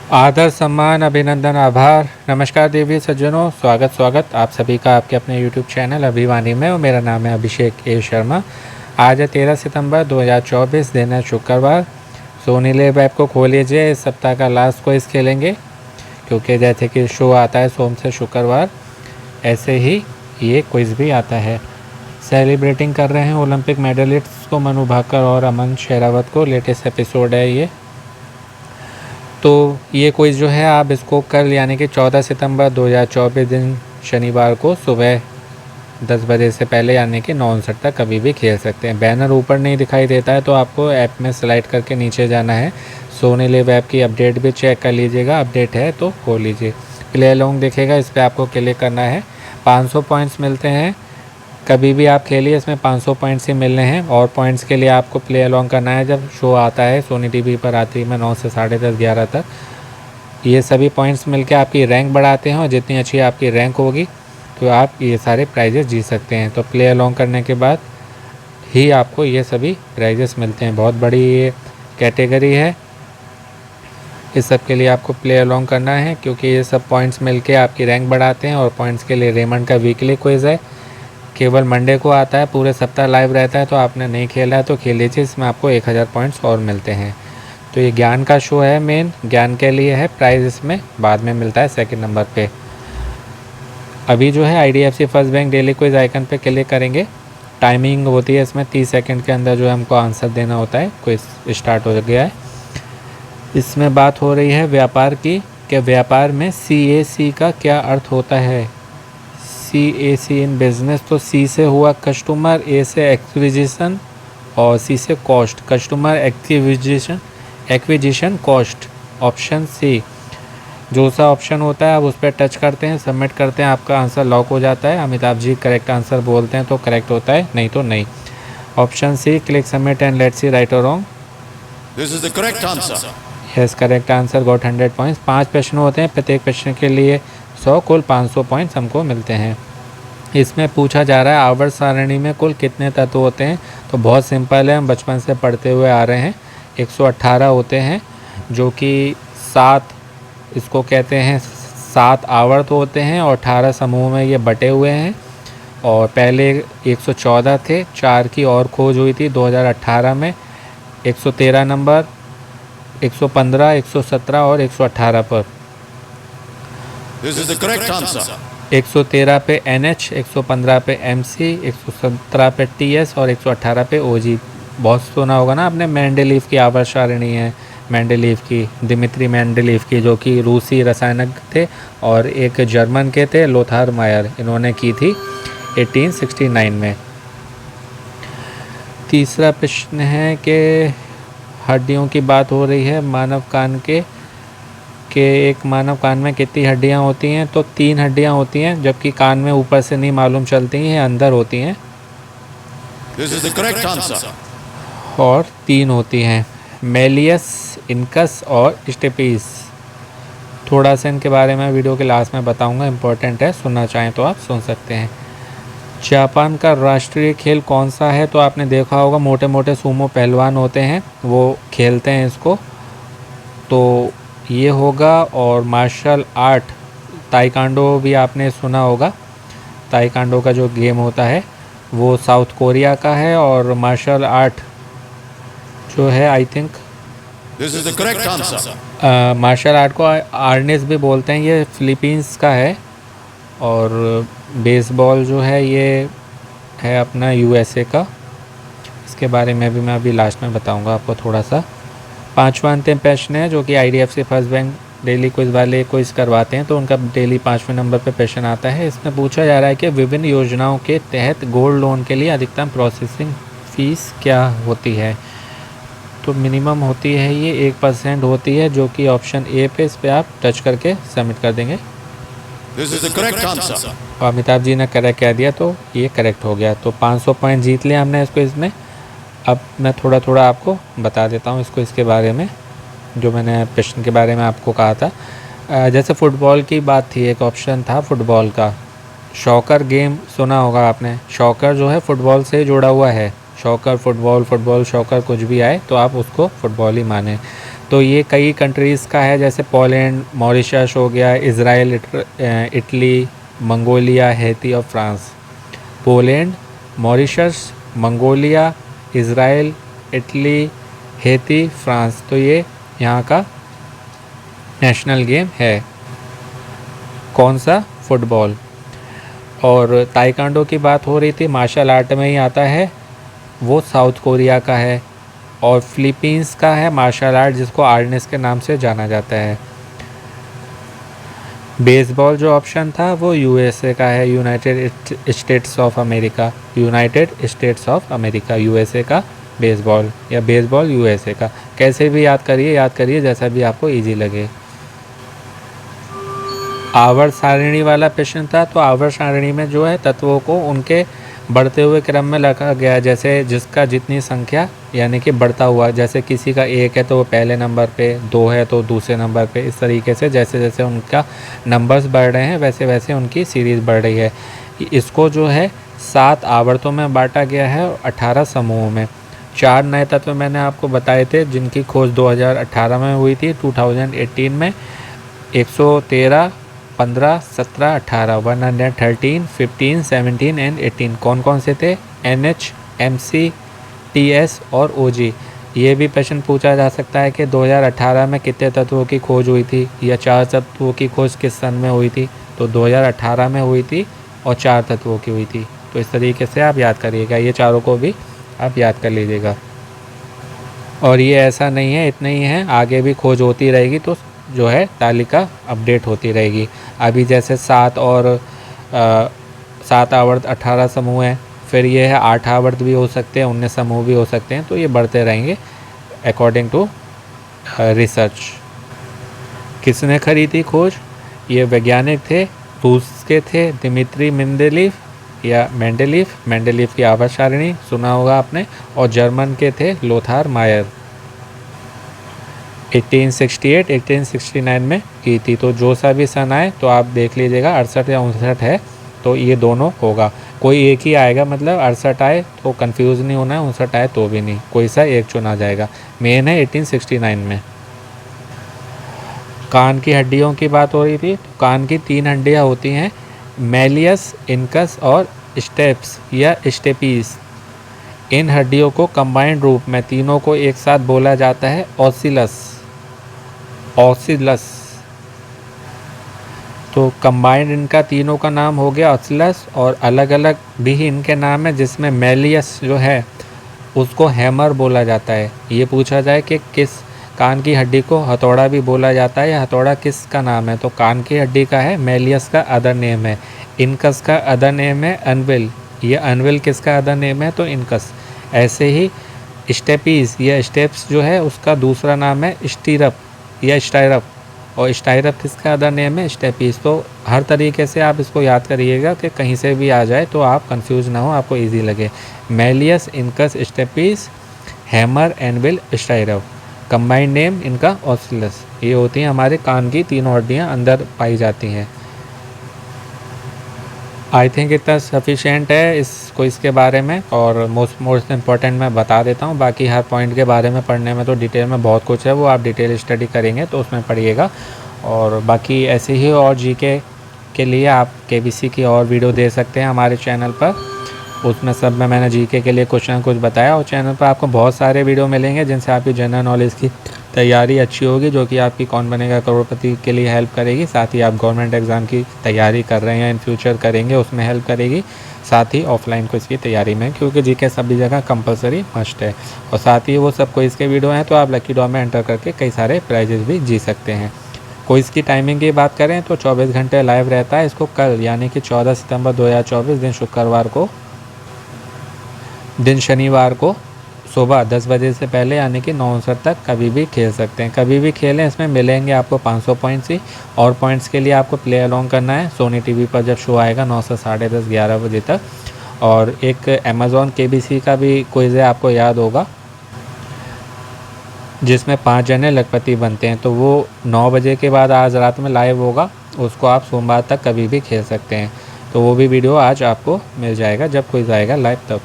आदर सम्मान अभिनंदन आभार। नमस्कार देवी सज्जनों, स्वागत आप सभी का आपके अपने YouTube चैनल अभिवानी में। और मेरा नाम है अभिषेक ए शर्मा। आज है 13 सितंबर 2024, दिन है शुक्रवार। सोनी लिव ऐप को खोल लीजिए। इस सप्ताह का लास्ट क्विज खेलेंगे, क्योंकि जैसे कि शो आता है सोम से शुक्रवार, ऐसे ही ये क्विज भी आता है। सेलिब्रेटिंग कर रहे हैं ओलंपिक मेडलिस्ट्स को, मनु भाकर और अमन शेरावत को। लेटेस्ट एपिसोड है ये। तो ये क्विज़ जो है आप इसको कल यानी कि 14 सितंबर 2024 दिन शनिवार को सुबह 10 बजे से पहले यानी कि 9:59 तक कभी भी खेल सकते हैं। बैनर ऊपर नहीं दिखाई देता है, तो आपको ऐप में स्लाइड करके नीचे जाना है। सोनी लिव ऐप की अपडेट भी चेक कर लीजिएगा, अपडेट है तो खोल लीजिए। प्ले अलोंग दिखेगा, इस पर आपको क्लिक करना है। 500 पॉइंट्स मिलते हैं, कभी भी आप खेलिए, इसमें 500 पॉइंट्स ही मिलने हैं। और पॉइंट्स के लिए आपको प्ले अलोंग करना है जब शो आता है सोनी टीवी पर रात्रि में 9 से 10:30 11 तक। ये सभी पॉइंट्स मिलके आपकी रैंक बढ़ाते हैं, और जितनी अच्छी आपकी रैंक होगी तो आप ये सारे प्राइजेस जीत सकते हैं। तो प्ले अलोंग करने के बाद ही आपको ये सभी प्राइजेस मिलते हैं। बहुत बड़ी ये कैटेगरी है, इस सब के लिए आपको प्ले अलोंग करना है, क्योंकि ये सब पॉइंट्स मिलके आपकी रैंक बढ़ाते हैं। और पॉइंट्स के लिए रेमंड का वीकली क्विज़ है, केवल मंडे को आता है, पूरे सप्ताह लाइव रहता है। तो आपने नहीं खेला है तो खेल लीजिए, इसमें आपको 1000 पॉइंट्स और मिलते हैं। तो ये ज्ञान का शो है, मेन ज्ञान के लिए है। प्राइज़ इसमें बाद में मिलता है सेकंड नंबर पे। अभी जो है IDFC first bank daily quiz icon पे क्लिक करेंगे। टाइमिंग होती है इसमें 30 सेकंड के अंदर जो है हमको आंसर देना होता है। क्विज स्टार्ट हो गया है। इसमें बात हो रही है व्यापार की, कि व्यापार में CAC का क्या अर्थ होता है। CAC इन बिजनेस, तो C से हुआ कस्टमर, A से एक्विजिशन और C से cost. Customer acquisition cost, option C. जो सा ऑप्शन होता है आप उस पर टच करते हैं, सबमिट करते हैं, आपका आंसर लॉक हो जाता है। अमिताभ जी करेक्ट आंसर बोलते हैं तो करेक्ट होता है, नहीं तो नहीं। Option C, click submit and let's see right or wrong. This is the correct answer. Yes, correct answer, got 100 points. 5 प्रश्न होते हैं, प्रत्येक प्रश्न के लिए 100, कुल 500 पॉइंट्स हमको मिलते हैं। इसमें पूछा जा रहा है आवर्त सारणी में कुल कितने तत्व होते हैं। तो बहुत सिंपल है, हम बचपन से पढ़ते हुए आ रहे हैं। 118 होते हैं, जो कि 7 इसको कहते हैं 7 आवर्त होते हैं, और 18 समूह में ये बटे हुए हैं। और पहले 114 थे, 4 की और खोज हुई थी 2018 में। 113 नंबर, 115, 117 और 118 पर। This is the correct answer. 113 पे NH, 115 पे MC, 117 पे TS और 118 पे OG। बहुत सुना होगा ना आपने, मेंडेलीव की आवर्त सारणी है, मेंडेलीव की, दिमित्री मेंडेलीव की, जो कि रूसी रसायनज्ञ थे, और एक जर्मन के थे लोथार मायर, इन्होंने की थी 1869 में। तीसरा प्रश्न है कि हड्डियों की बात हो रही है मानव कान के एक मानव कान में कितनी हड्डियां होती हैं। तो 3 हड्डियां होती हैं, जबकि कान में ऊपर से नहीं मालूम चलती हैं, अंदर होती हैं। This is the correct answer. और 3 होती हैं, मेलियस, इनकस और स्टेपीस। थोड़ा सा इनके बारे में वीडियो के लास्ट में बताऊंगा, इम्पोर्टेंट है, सुनना चाहें तो आप सुन सकते हैं। जापान का राष्ट्रीय खेल कौन सा है। तो आपने देखा होगा मोटे मोटे सूमो पहलवान होते हैं, वो खेलते हैं इसको, तो ये होगा। और मार्शल आर्ट ताइक्वांडो भी आपने सुना होगा। ताइक्वांडो का जो गेम होता है वो साउथ कोरिया का है, और मार्शल आर्ट जो है I think This is the correct answer. Martial art को आर्नेस भी बोलते हैं, ये फिलीपींस का है। और बेसबॉल जो है ये है अपना USA का। इसके बारे में भी मैं अभी लास्ट में बताऊंगा आपको थोड़ा सा। 5वां अंतिम प्रश्न है, जो कि IDFC first bank daily quiz वाले क्विज करवाते हैं, तो उनका डेली 5वें नंबर पे प्रश्न आता है। इसमें पूछा जा रहा है कि विभिन्न योजनाओं के तहत गोल्ड लोन के लिए अधिकतम प्रोसेसिंग फ़ीस क्या होती है। तो मिनिमम होती है ये 1% होती है, जो कि ऑप्शन A पे, इस पर आप टच करके सबमिट कर देंगे। This is the correct answer. और अमिताभ जी ने करेक्ट कह दिया, तो ये करेक्ट हो गया। तो 500 पॉइंट जीत लिया हमने इसको इसमें। अब मैं थोड़ा थोड़ा आपको बता देता हूँ इसके बारे में, जो मैंने प्रश्न के बारे में आपको कहा था। जैसे फुटबॉल की बात थी, एक ऑप्शन था फुटबॉल का, शॉकर गेम सुना होगा आपने। शॉकर जो है फुटबॉल से जुड़ा हुआ है, शॉकर फुटबॉल, फुटबॉल शॉकर कुछ भी आए तो आप उसको फुटबॉल ही माने। तो ये कई कंट्रीज़ का है, जैसे पोलैंड, मॉरिशस हो गया, इज़राइल, इटली, मंगोलिया, हैती और France. Poland, Mauritius, Mongolia, Israel, Italy, Haiti, France. तो ये यहाँ का नेशनल गेम है। कौन सा? फुटबॉल। और ताइक्वांडो की बात हो रही थी, मार्शल आर्ट में ही आता है, वो साउथ कोरिया का है। और फिलीपींस का है मार्शल आर्ट, जिसको आर्नेस के नाम से जाना जाता है। बेसबॉल जो ऑप्शन था वो यूएसए का है, United states of America. United states of America USA का बेसबॉल, या बेसबॉल यूएसए का। कैसे भी याद करिए जैसा भी आपको इजी लगे। आवर्त सारणी वाला प्रश्न था, तो आवर्त सारणी में जो है तत्वों को उनके बढ़ते हुए क्रम में रखा गया, जैसे जिसका जितनी संख्या यानी कि बढ़ता हुआ, जैसे किसी का 1 है तो वो पहले नंबर पे, 2 है तो दूसरे नंबर पे, इस तरीके से जैसे जैसे उनका नंबर्स बढ़ रहे हैं वैसे वैसे उनकी सीरीज़ बढ़ रही है। इसको जो है 7 आवर्तों में बांटा गया है और 18 समूहों में। 4 नए तत्व मैंने आपको बताए थे जिनकी खोज 2018 में हुई थी। 2018 में 113, 15, 17, 18, 113, 15, 17 एंड 18 कौन कौन से थे? NH, MC, TS और OG। ये भी प्रश्न पूछा जा सकता है कि 2018 में कितने तत्वों की खोज हुई थी, या 4 तत्वों की खोज किस सन में हुई थी? तो 2018 में हुई थी और 4 तत्वों की हुई थी। तो इस तरीके से आप याद करिएगा, ये चारों को भी आप याद कर लीजिएगा। और ये ऐसा नहीं है इतना ही है, आगे भी खोज होती रहेगी, तो जो है तालिका अपडेट होती रहेगी। अभी जैसे 7 आवर्त 18 समूह हैं, फिर ये है 8 आवर्त भी हो सकते हैं, 19 समूह भी हो सकते हैं, तो ये बढ़ते रहेंगे अकॉर्डिंग टू रिसर्च। किसने करी थी खोज? ये वैज्ञानिक थे, रूस के थे, दिमित्री मेंडेलीव की आवर्त सारणी सुना होगा आपने, और जर्मन के थे लोथार मायर। 1868, 1869 में की थी। तो जो सा भी सन आए तो आप देख लीजिएगा, 68 या 59 है तो ये दोनों होगा, कोई एक ही आएगा। मतलब 68 आए तो कंफ्यूज नहीं होना है, 59 आए तो भी नहीं, कोई सा एक चुना जाएगा। मेन है 1869 में। कान की हड्डियों की बात हो रही थी, तो कान की 3 हड्डियाँ होती हैं, मैलियस, इनकस और स्टेप्स या स्टेपीस। इन हड्डियों को कंबाइंड रूप में तीनों को एक साथ बोला जाता है ऑसिलस। तो कंबाइंड इनका तीनों का नाम हो गया ऑसिलस, और अलग अलग भी इनके नाम है, जिसमें मैलियस जो है उसको हैमर बोला जाता है। ये पूछा जाए कि किस कान की हड्डी को हथौड़ा भी बोला जाता है, या हथौड़ा किसका नाम है, तो कान की हड्डी का है मैलियस का अदर नेम है। इनकस का अदर नेम है अनविल। ये अनविल किसका अदर नेम है? तो इनकस। ऐसे ही स्टेपीज या स्टेप्स जो है उसका दूसरा नाम है स्टीरप या स्टाइरप, और स्टाइरप किसका अदर नेम है? स्टेपीज। तो हर तरीके से आप इसको याद करिएगा कि कहीं से भी आ जाए तो आप कंफ्यूज ना हो, आपको इजी लगे। Malleus, incus, stapes, hammer, anvil, stirrup. Combined name इनका ऑसिलस। ये होती हैं हमारे कान की तीनों हड्डियाँ अंदर पाई जाती हैं। आई थिंक इतना सफिशेंट है इसको इसके बारे में, और मोस्ट इम्पॉर्टेंट मैं बता देता हूँ। बाकी हर पॉइंट के बारे में पढ़ने में तो डिटेल में बहुत कुछ है, वो आप डिटेल स्टडी करेंगे तो उसमें पढ़िएगा। और बाकी ऐसे ही और जीके के लिए आप केबीसी की और वीडियो दे सकते हैं हमारे चैनल पर। उसमें सब में मैंने जीके के लिए कुछ बताया, और चैनल पर आपको बहुत सारे वीडियो मिलेंगे जिनसे आपकी जनरल नॉलेज की तैयारी अच्छी होगी, जो कि आपकी कौन बनेगा करोड़पति के लिए हेल्प करेगी। साथ ही आप गवर्नमेंट एग्ज़ाम की तैयारी कर रहे हैं, इन फ्यूचर करेंगे, उसमें हेल्प करेगी। साथ ही ऑफलाइन क्विज़ की तैयारी में, क्योंकि जीके सभी जगह कंपलसरी मस्ट है। और साथ ही वो सब क्विज़ के वीडियो हैं, तो आप लकी ड्रॉ में एंटर करके कई सारे प्राइजेज़ भी जीत सकते हैं। क्विज़ की टाइमिंग की बात करें तो 24 घंटे लाइव रहता है। इसको कल यानी कि 14 सितंबर 2024 दिन शनिवार को सुबह 10 बजे से पहले यानी कि 9 तक कभी भी खेल सकते हैं। कभी भी खेलें, इसमें मिलेंगे आपको 500 पॉइंट्स ही। और पॉइंट्स के लिए आपको प्ले अलॉन्ग करना है सोनी टीवी पर जब शो आएगा 9 से 10:30 11 बजे तक। और एक अमेज़ॉन केबीसी का भी क्विज़ है, आपको याद होगा, जिसमें 5 जने लखपति बनते हैं। तो वो 9 बजे के बाद आज रात में लाइव होगा, उसको आप सोमवार तक कभी भी खेल सकते हैं। तो वो भी वीडियो आज आपको मिल जाएगा जब क्विज़ आएगा लाइव तब।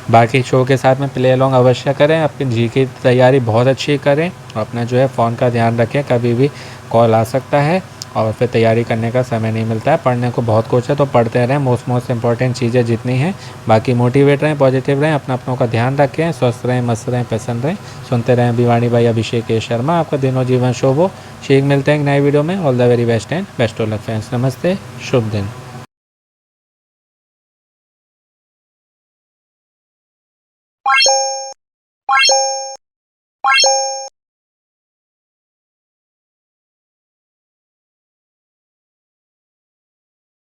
बाकी शो के साथ में प्ले अलॉन्ग अवश्य करें, अपनी जी की तैयारी बहुत अच्छी करें और अपना जो है फ़ोन का ध्यान रखें, कभी भी कॉल आ सकता है और फिर तैयारी करने का समय नहीं मिलता है। पढ़ने को बहुत कुछ है तो पढ़ते रहें, मोस्ट इंपॉर्टेंट चीज़ें जितनी हैं। बाकी मोटिवेट रहें, पॉजिटिव रहें, अपनों का ध्यान रखें, स्वस्थ रहें, मस्त रहें, प्रसन्न रहें। सुनते रहें भिवानी भाई अभिषेक ए शर्मा, आपका दिनों जीवन शुभ हो। शीघ्र मिलते हैं एक नए वीडियो में। All the very best and best of luck friends. नमस्ते, शुभ दिन।